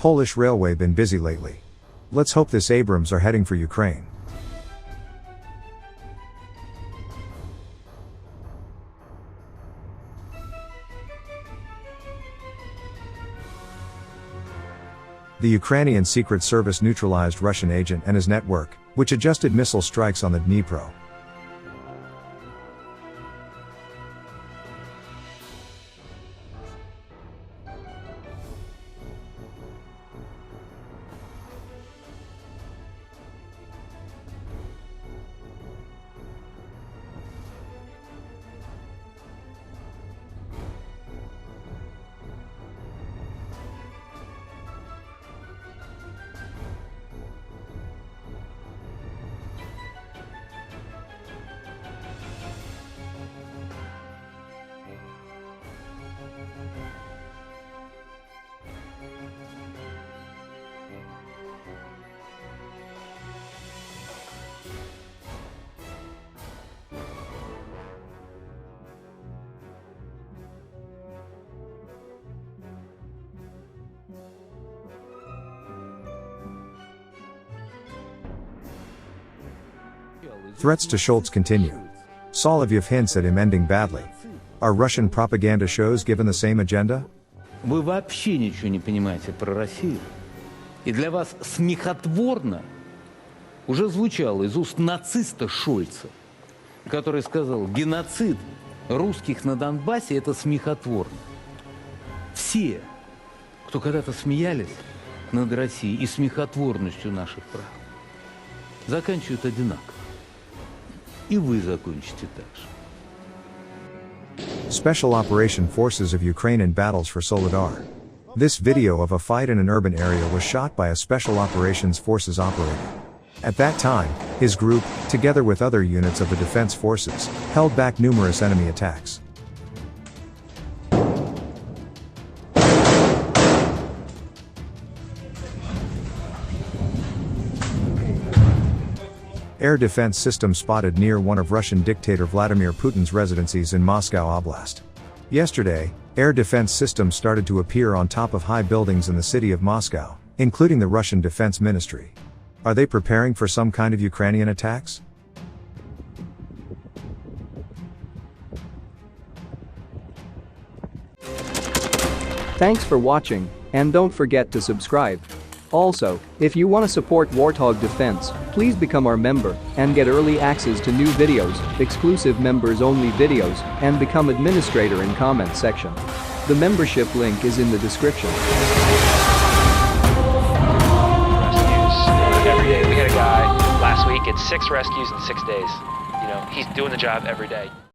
Polish railway been busy lately? Let's hope this Abrams are heading for Ukraine. The Ukrainian Secret Service neutralized Russian agent and his network, which adjusted missile strikes on the Dnipro. Threats to Schultz continue. Solovyev hints at him ending badly. Are Russian propaganda shows given the same agenda? Вы вообще ничего не понимаете про Россию. И для вас смехотворно уже звучало из уст нациста Шольца, который сказал, геноцид русских на Донбассе – это смехотворно. Все, кто когда-то смеялись над Россией и смехотворностью наших прав, заканчивают одинаково. И вы закончите так же. Special Operation Forces of Ukraine in battles for Solidar. This video of a fight in an urban area was shot by a Special Operations Forces operator. At that time, his group, together with other units of the defense forces, held back numerous enemy attacks. Air defense system spotted near one of Russian dictator Vladimir Putin's residencies in Moscow Oblast. Yesterday, air defense systems started to appear on top of high buildings in the city of Moscow, including the Russian Defense Ministry. Are they preparing for some kind of Ukrainian attacks? Thanks for watching, and don't forget to subscribe. Also, if you want to support Warthog Defense, please become our member and get early access to new videos, exclusive members-only videos, and become administrator in comment section. The membership link is in the description. Rescues every day. We had a guy last week at 6 rescues in 6 days. You know, he's doing the job every day.